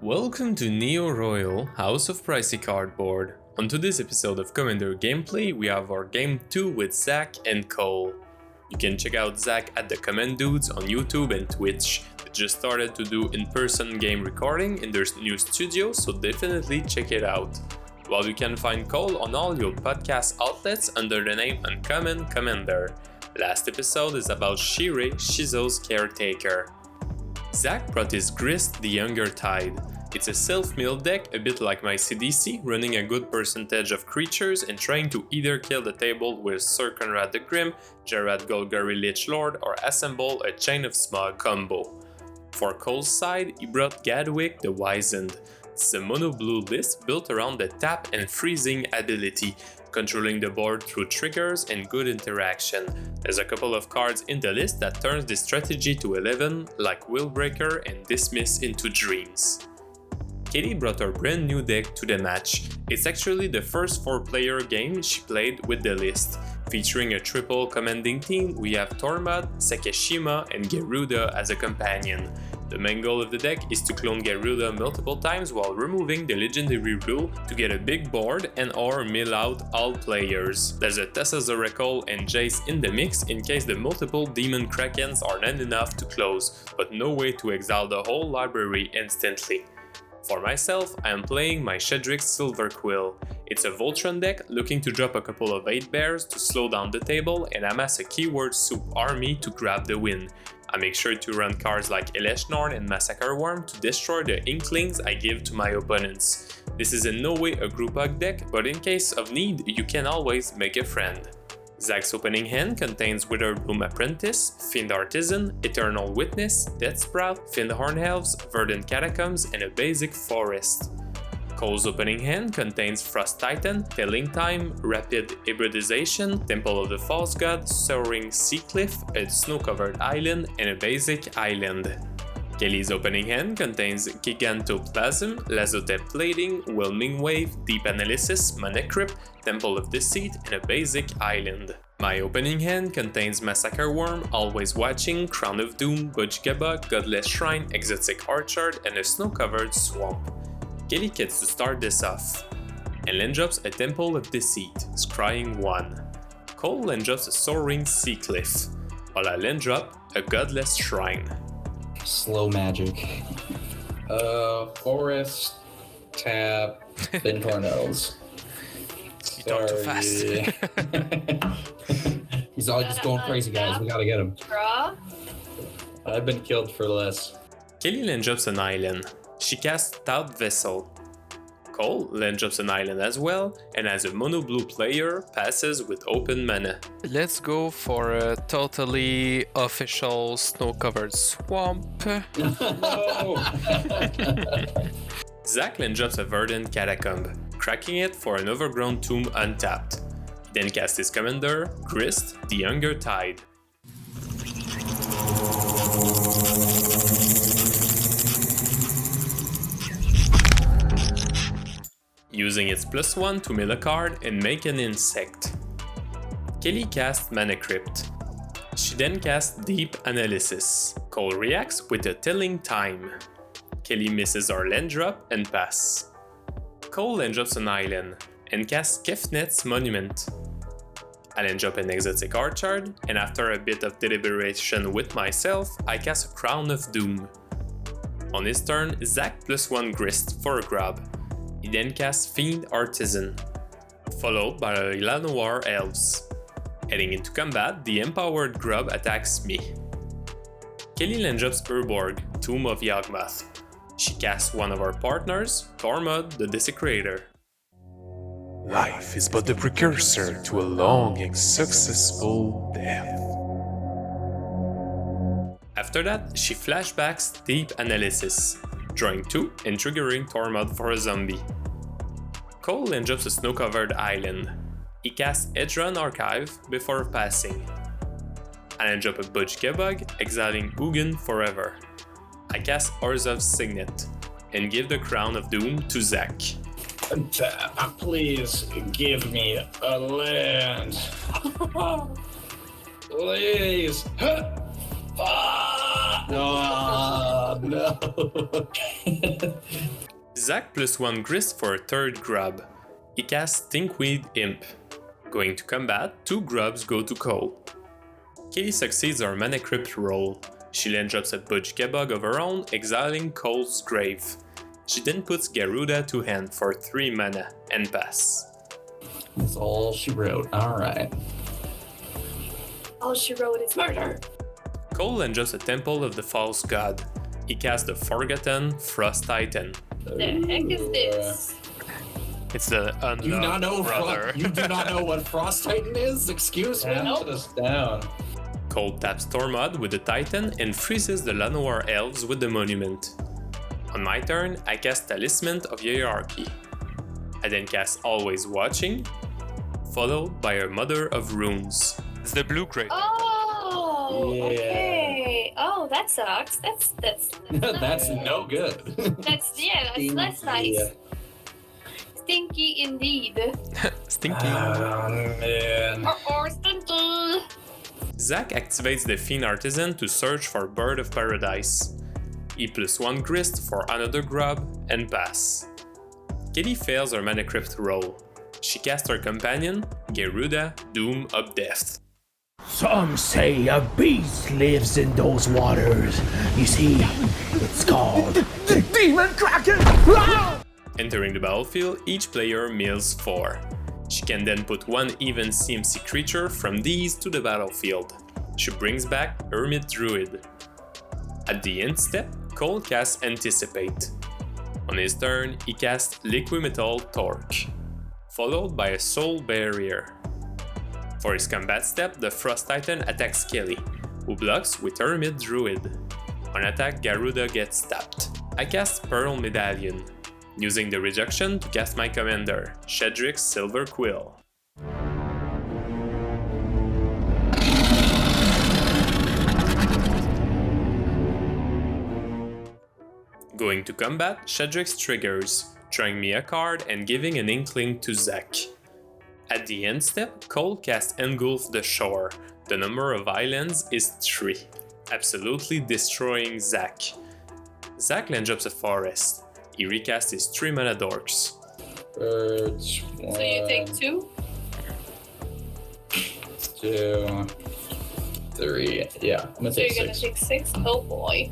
Welcome to Neoroyal, House of Pricey Cardboard. On today's episode of Commander Gameplay, we have our Game 2 with Zach and Cole. You can check out Zach at the Command Dudes on YouTube and Twitch. They just started to do in-person game recording in their new studio, so definitely check it out. While you can find Cole on all your podcast outlets under the name Uncommon Commander. Last episode is about Shire, Shizo's caretaker. Zach brought his Grist, the Younger Tide. It's a Selfmill deck, a bit like my CDC, running a good percentage of creatures and trying to either kill the table with Sir Conrad the Grim, Jarad GOLGARI Lich Lord, or assemble a Chain of Smog combo. For Cole's side, he brought Gadwick the Wizened. It's a mono-blue list built around the tap and freezing ability, controlling the board through triggers and good interaction. There's a couple of cards in the list that turns this strategy to 11, like Willbreaker and Dismiss into Dreams. Katie brought her brand new deck to the match. It's actually the first 4-player game she played with the list. Featuring a triple commanding team, we have Tormod, Sakashima, and Gyruda as a companion. The main goal of the deck is to clone Gyruda multiple times while removing the legendary rule to get a big board and or mill out all players. There's a Tessa's Oracle and Jace in the mix in case the multiple Demon Krakens are not enough to close, but no way to exile the whole library instantly. For myself, I am playing my Shadrix Silverquill. It's a Voltron deck looking to drop a couple of Hatebears to slow down the table and amass a keyword soup army to grab the win. I make sure to run cards like Eleshnorn and Massacre Worm to destroy the Inklings I give to my opponents. This is in no way a group hug deck, but in case of need, you can always make a friend. Zach's opening hand contains Witherbloom Apprentice, Fiend Artisan, Eternal Witness, Death Sprout, Fiendhorn Elves, Verdant Catacombs, and a basic Forest. Cole's opening hand contains Frost Titan, Telling Time, Rapid Hybridization, Temple of the False God, Soaring Sea Cliff, a snow-covered island, and a basic island. Kelly's opening hand contains Gigantoplasm, Lazotep Plating, Whelming Wave, Deep Analysis, Mana Crypt, Temple of Deceit, and a basic island. My opening hand contains Massacre Worm, Always Watching, Crown of Doom, Bojgaba, Godless Shrine, Exotic Orchard, and a snow-covered swamp. Kelly gets to start this off, and land drops a Temple of Deceit, scrying 1. Cole land drops a Soaring Sea Cliff, while I land drop a Godless Shrine. Slow magic. Forest, tap, Fiendhorn Elves. You talk too fast. He's all just going crazy, guys. We gotta get him. Draw. I've been killed for less. Kelly land drops an island. She casts Stout Vessel. Cole land drops an island as well, and as a mono-blue player, passes with open mana. Let's go for a totally official snow-covered swamp. No! Zach land drops a Verdant Catacomb, cracking it for an Overgrown Tomb untapped. He then casts his commander, Grist, the Younger Tide. Using its +1 to mill a card and make an insect. Kelly casts Mana Crypt. She then casts Deep Analysis. Cole reacts with a Telling Time. Kelly misses our land drop and pass. Cole land drops an island and casts Kefnet's Monument. I land drop an Exotic Orchard, and after a bit of deliberation with myself, I cast a Crown of Doom. On his turn, Zach +1 Grist for a grab. He then casts Fiend Artisan, followed by Llanowar Elves. Heading into combat, the Empowered Grub attacks me. Kelly land drops Urborg, Tomb of Yawgmoth. She casts one of our partners, Tormod the Desecrator. Life is but the precursor to a long and successful death. After that, she flashbacks Deep Analysis, drawing 2 and triggering Tormod for a zombie. Cole land drops a snow-covered island. He casts Edron Archive before passing. I land drop a Bojgabug, exiling Ugin forever. I cast Orzhov's Signet, and give the Crown of Doom to Zach. Please give me a land. Please. No. Zach +1 Grist for a third grub. He casts Stinkweed Imp. Going to combat, 2 grubs go to Cole. Kelly succeeds her Mana Crypt roll. She then drops a Butch-Gebug of her own, exiling Cole's grave. She then puts Gyruda to hand for 3 mana and pass. That's all she wrote. Alright. All she wrote is murder. Cole then drops a Temple of the False God. He casts the Forgotten Frost Titan. The heck is this? It's the Do you not know brother. you do not know what Frost Titan is? Excuse me? Nope. us down. Cole taps Tormod with the Titan and freezes the Llanowar Elves with the Monument. On my turn, I cast Talisman of Hierarchy. I then cast Always Watching, followed by a Mother of Runes. It's the blue crate. Oh, Yeah. okay. Oh, that sucks. That's That's no good. that's less nice. Yeah. Stinky indeed. Stinky. Man. Or stinky. Zack activates the Fiend Artisan to search for Bird of Paradise. He +1 Grist for another grub and pass. Kelly fails her Mana Crypt roll. She casts her companion, Gyruda, Doom of Death. Some say a beast lives in those waters. You see, it's called the Demon Kraken! Entering the battlefield, each player mills 4. She can then put 1 even CMC creature from these to the battlefield. She brings back Hermit Druid. At the end step, Cole casts Anticipate. On his turn, he casts Liquimetal Torque, followed by a Soul Barrier. For his combat step, the Frost Titan attacks Kelly, who blocks with Hermit Druid. On attack, Gyruda gets tapped. I cast Pearl Medallion, using the reduction to cast my commander, Shadrix Silverquill. Going to combat, Shadrix triggers, drawing me a card and giving an inkling to Zack. At the end step, Cole casts Engulf the Shore. The number of islands is 3, absolutely destroying Zack. Zack then drops a forest. He recasts his 3 mana dorks. Birds. So you take 2? 2, 3. Yeah, I'm gonna So you're take gonna 6. take 6? Oh boy.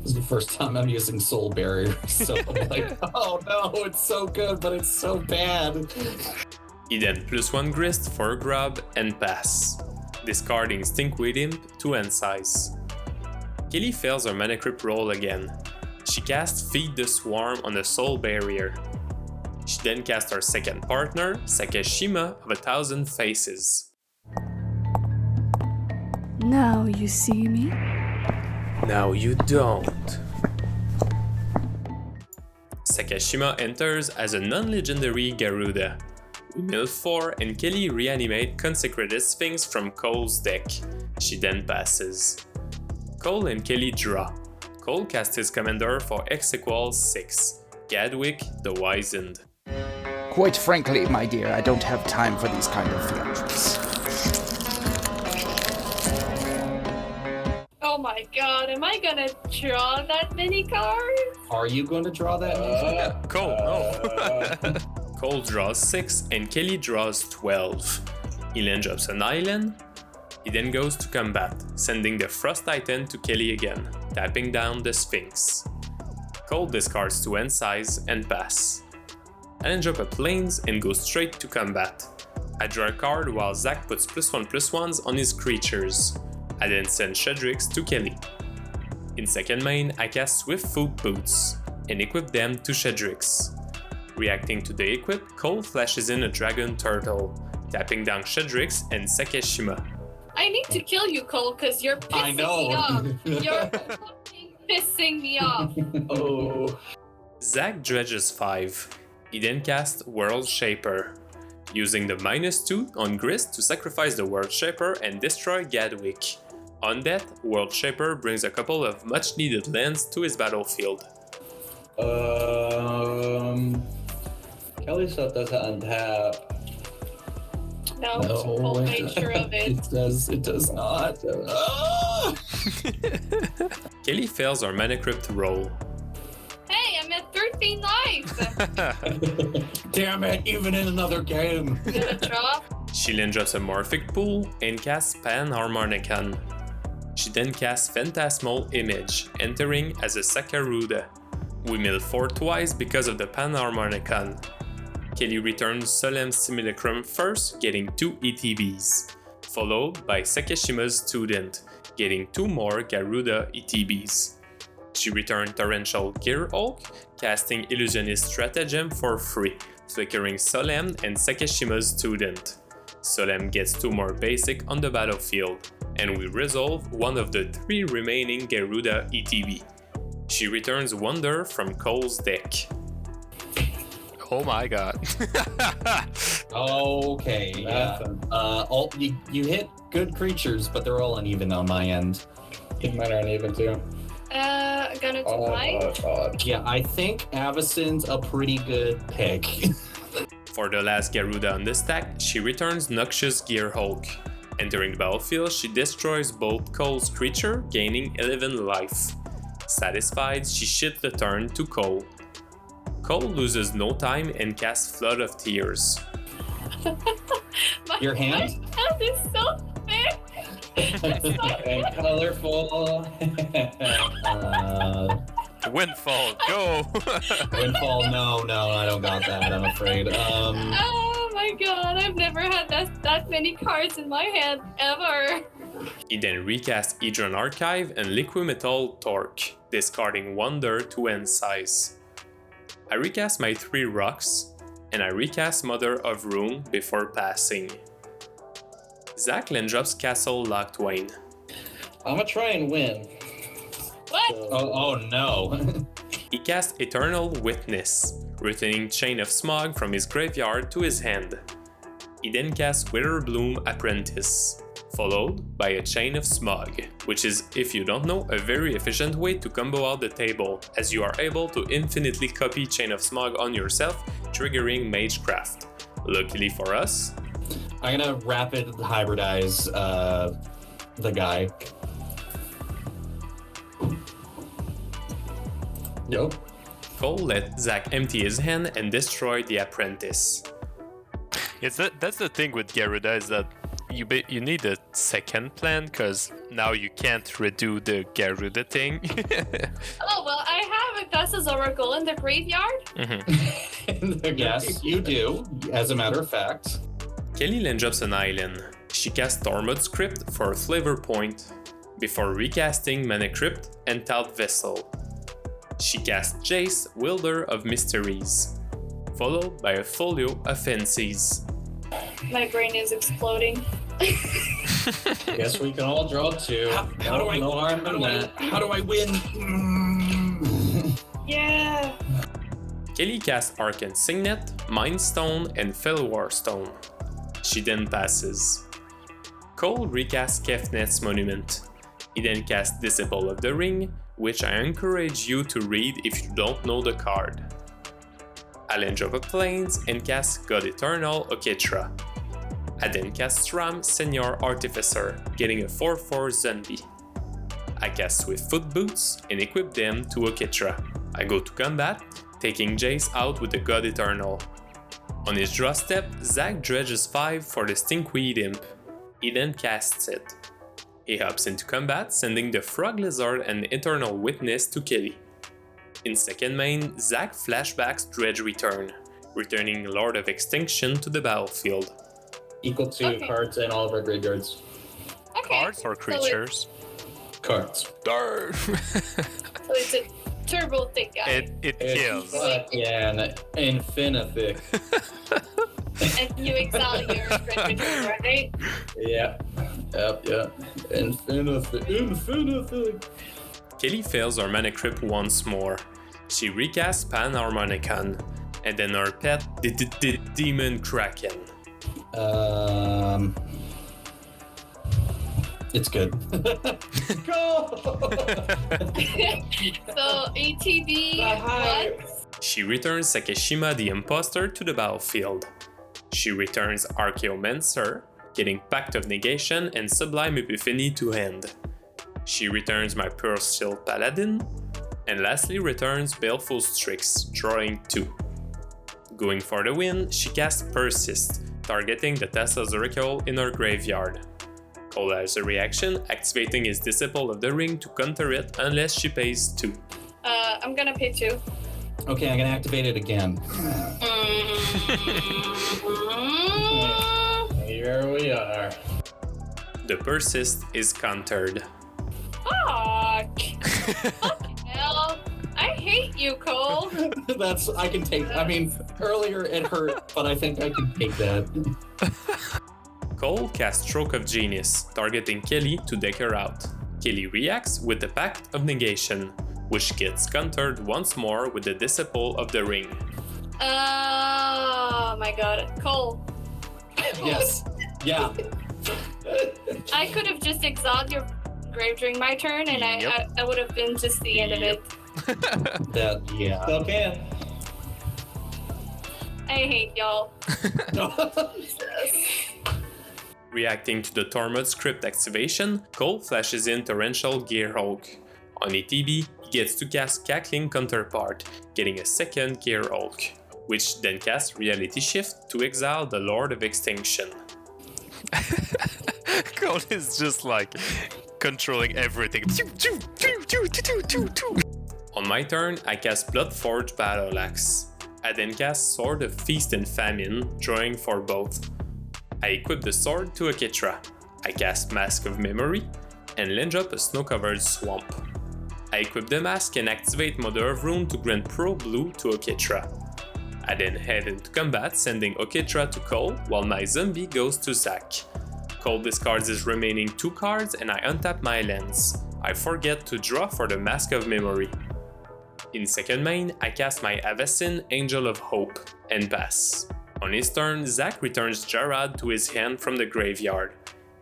This is the first time I'm using Soul Barrier, so I'm like, oh no, it's so good, but it's so bad. He then +1 Grist for a grub and pass, discarding Stinkweed Imp to end size. Kelly fails her Mana Crypt roll again. She casts Feed the Swarm on the Soul Barrier. She then casts her second partner, Sakashima of 1,000 Faces. Now you see me? Now you don't. Sakashima enters as a non-legendary Gyruda. We mill 4 and Kelly reanimate Consecrated Sphinx from Cole's deck. She then passes. Cole and Kelly draw. Cole casts his commander for X=6, Gadwick the Wizened. Quite frankly, my dear, I don't have time for these kind of theatrics. Oh my god, am I gonna draw that many cards? Are you going to draw that? Cole, no. Cole draws 6 and Kelly draws 12. He then drops an island. He then goes to combat, sending the Frost Titan to Kelly again, tapping down the Sphinx. Cole discards to end size and pass. I then drop a Plains and go straight to combat. I draw a card while Zack puts +1/+1s on his creatures. I then send Shadrix to Kelly. In second main, I cast Swift Foot Boots and equip them to Shadrix. Reacting to the equip, Cole flashes in a Dragon Turtle, tapping down Shadrix and Sakashima. I need to kill you, Cole, because you're I pissing know. me off. You're fucking pissing me off. Oh. Zack dredges 5. He then casts World Shaper, using the -2 on Grist to sacrifice the World Shaper and destroy Gadwick. On that, World Shaper brings a couple of much needed lands to his battlefield. Kelly stuff doesn't untap. No, No, full nature of it. It does not. Ah! Kelly fails her Mana Crypt roll. Hey, I'm at 13 lives. Damn it, even in another game. Gonna draw. She then drops a Morphic Pool and casts Pan-Harmonicon. She then casts Phantasmal Image, entering as a Gyruda. We mill 4 twice because of the Pan-Harmonicon. Kelly returns Solemn Simulacrum first, getting 2 ETBs, followed by Sakashima's Student, getting 2 more Gyruda ETBs. She returned Torrential Gear Hulk, casting Illusionist Stratagem for free, flickering Solemn and Sakashima's Student. Solemn gets 2 more basic on the battlefield, and we resolve one of the 3 remaining Gyruda ETB. She returns Wonder from Cole's deck. Oh my god. Okay, yeah. You hit good creatures, but they're all uneven on my end. I think mine are uneven too. Gonna do mine. Yeah, I think Avacyn's a pretty good pick. For the last Gyruda on the stack, she returns Noxious Gear Hulk. Entering the battlefield, she destroys both Cole's creature, gaining 11 life. Satisfied, she shifts the turn to Cole. Cole loses no time and casts Flood of Tears. Your hand? My hand is so big. And colorful. Windfall, go! Windfall, no, I don't got that, I'm afraid. Oh my god, I've never had that many cards in my hand ever. He then recasts Hedron Archive and Liquimetal Torque, discarding Wonder to end size. I recast my 3 rocks, and I recast Mother of Ruin before passing. Zach then drops Castle Locthwain. I'm gonna try and win. What? So, Oh no. He casts Eternal Witness, returning Chain of Smog from his graveyard to his hand. He then casts Witherbloom Apprentice, followed by a Chain of Smog, which is, if you don't know, a very efficient way to combo out the table, as you are able to infinitely copy Chain of Smog on yourself, triggering Magecraft. Luckily for us, I'm gonna rapid hybridize the guy. Yup. Cole let Zach empty his hand and destroy the Apprentice. That's the thing with Gyruda, is that you need a second plan, because now you can't redo the Gyruda thing. Oh, well, I have a Thassa's Oracle in the graveyard. Yes, you do, as a matter of fact. Kelly then drops an island. She casts Tormod Script for a flavor point, before recasting Mana Crypt and Tout Vessel. She casts Jace, Wielder of Mysteries, followed by a Folio of Fancies. My brain is exploding. guess we can all draw 2. How do I no harm in that. How do I win? Yeah. Kelly casts Arcane Signet, Mind Stone, and Fellwar Stone. She then passes. Cole recasts Kefnet's Monument. He then casts Disciple of the Ring, which I encourage you to read if you don't know the card. I then drop a Plains and cast God Eternal Okitra. I then cast Ram Senior Artificer, getting a 4/4 zombie. I cast Swift Foot Boots and equip them to Okitra. I go to combat, taking Jace out with the God Eternal. On his draw step, Zach dredges 5 for the Stinkweed Imp. He then casts it. He hops into combat, sending the Frog Lizard and Eternal Witness to Kelly. In second main, Zach flashbacks Dredge Return, returning Lord of Extinction to the battlefield. Equal to Okay. cards in all of our graveyards. Okay. Cards or creatures? Cards. Darn. So it's a turbo thick guy. It kills. Yeah, Infinific. And you exile your Dredge Return, right? Yeah. Infinific. Kelly fails her Mana Crypt once more. She recasts Pan-Harmonicon, and then her pet, the Demon Kraken. It's good. Go! So ETB Hi. what? She returns Sakashima the Imposter to the battlefield. She returns Archaeomancer, getting Pact of Negation and Sublime Epiphany to hand. She returns my Pearl Shield Paladin, and lastly returns Baleful Strix, drawing 2. Going for the win, she casts Persist, targeting the Tesla's in her graveyard. Cole has a reaction, activating his Disciple of the Ring to counter it unless she pays 2. I'm gonna pay 2. Okay, I'm gonna activate it again. Here we are. The Persist is countered. Fuck! Fucking hell! I hate you, Cole. I can take. I mean, earlier it hurt, but I think I can take that. Cole casts Stroke of Genius, targeting Kelly to deck her out. Kelly reacts with the Pact of Negation, which gets countered once more with the Disciple of the Ring. Oh my god. Cole. Yes. Yeah. I could have just exiled your grave during my turn, and I would have been just the end of it. Yeah. Still can. I hate y'all. Reacting to the Tormod script activation, Cole flashes in Torrential Gearhulk. On ETB, he gets to cast Cackling Counterpart, getting a second Gearhulk, which then casts Reality Shift to exile the Lord of Extinction. Cole is just like controlling everything. On my turn, I cast Bloodforged Battle Axe. I then cast Sword of Feast and Famine, drawing for both. I equip the sword to Okitra. I cast Mask of Memory, and land drop a snow-covered swamp. I equip the mask and activate Mother of Rune to grant Pro Blue to Okitra. I then head into combat, sending Okitra to Cole, while my zombie goes to Zach. Cole discards his remaining 2 cards and I untap my lands. I forget to draw for the Mask of Memory. In second main, I cast my Avacyn Angel of Hope and pass. On his turn, Zach returns Jarad to his hand from the graveyard.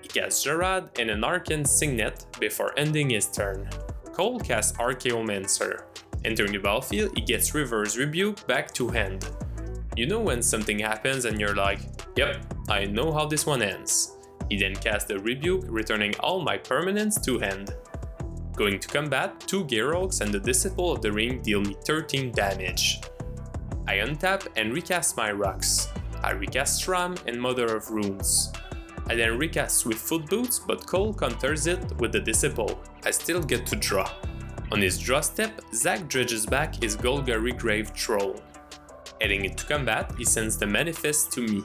He casts Jarad and an Arcane Signet before ending his turn. Cole casts Archaeomancer. Entering the battlefield, he gets Reverse Rebuke back to hand. You know when something happens and you're like, yep, I know how this one ends. He then casts the Rebuke, returning all my permanents to hand. Going to combat, 2 Gearhulks and the Disciple of the Ring deal me 13 damage. I untap and recast my rocks. I recast Shram and Mother of Runes. I then recast Swiftfoot Boots, but Cole counters it with the Disciple. I still get to draw. On his draw step, Zach dredges back his Golgari Grave Troll. Heading into combat, he sends the Manifest to me.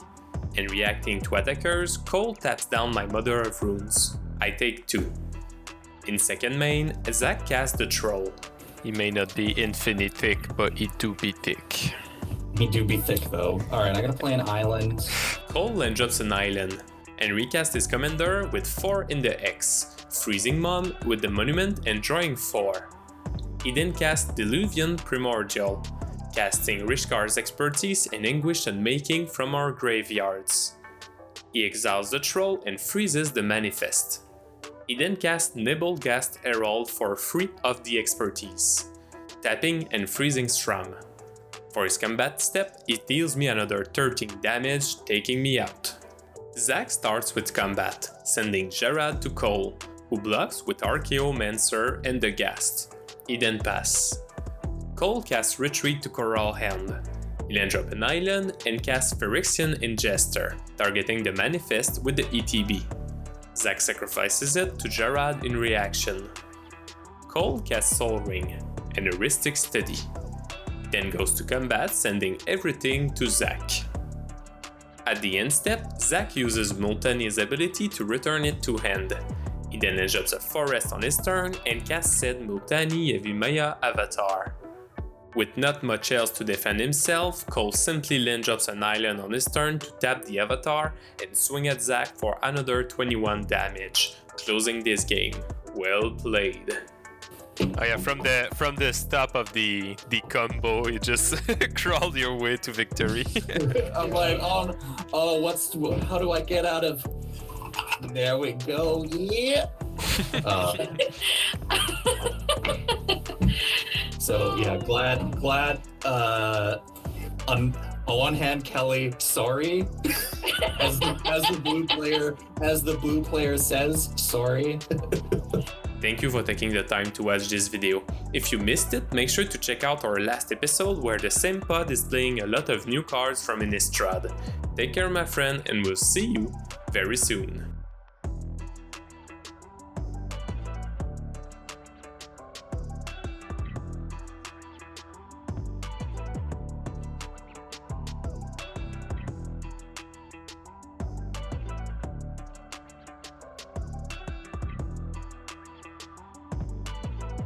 And reacting to attackers, Cole taps down my Mother of Runes. I take 2. In second main, Zach casts the Troll. He may not be infinite thick, but he do be thick. He do be thick though. Alright, I gotta play an island. Cole land drops an island, and recast his commander with 4 in the X, freezing Mom with the Monument and drawing 4. He then casts Diluvian Primordial, casting Rishkar's Expertise and Anguish Unmaking from our graveyards. He exiles the Troll and freezes the Manifest. He then casts Nibelgast Herald for 3 of the Expertise, tapping and freezing Shram. For his combat step, he deals me another 13 damage, taking me out. Zach starts with combat, sending Jarad to Cole, who blocks with Archaeomancer and the Ghast. He then pass. Cole casts Retreat to Corral Hand. He land drop an island and casts Phyrexian Ingester, targeting the Manifest with the ETB. Zach sacrifices it to Jarad in reaction. Cole casts Soul Ring and Heuristic Steady. Then goes to combat, sending everything to Zach. At the end step, Zach uses Multani's ability to return it to hand. He then drops a forest on his turn and casts said Multani Yevimaya Avatar. With not much else to defend himself, Cole simply land drops an island on his turn to tap the Avatar and swing at Zach for another 21 damage, closing this game. Well played. Oh yeah, from the stop of the combo, you just crawled your way to victory. I'm like, how do I get out of... There we go, yeah! So yeah, glad On one hand, Kelly, sorry. as the blue player says, sorry. Thank you for taking the time to watch this video. If you missed it, make sure to check out our last episode where the same pod is playing a lot of new cards from Innistrad. Take care, my friend, and we'll see you very soon.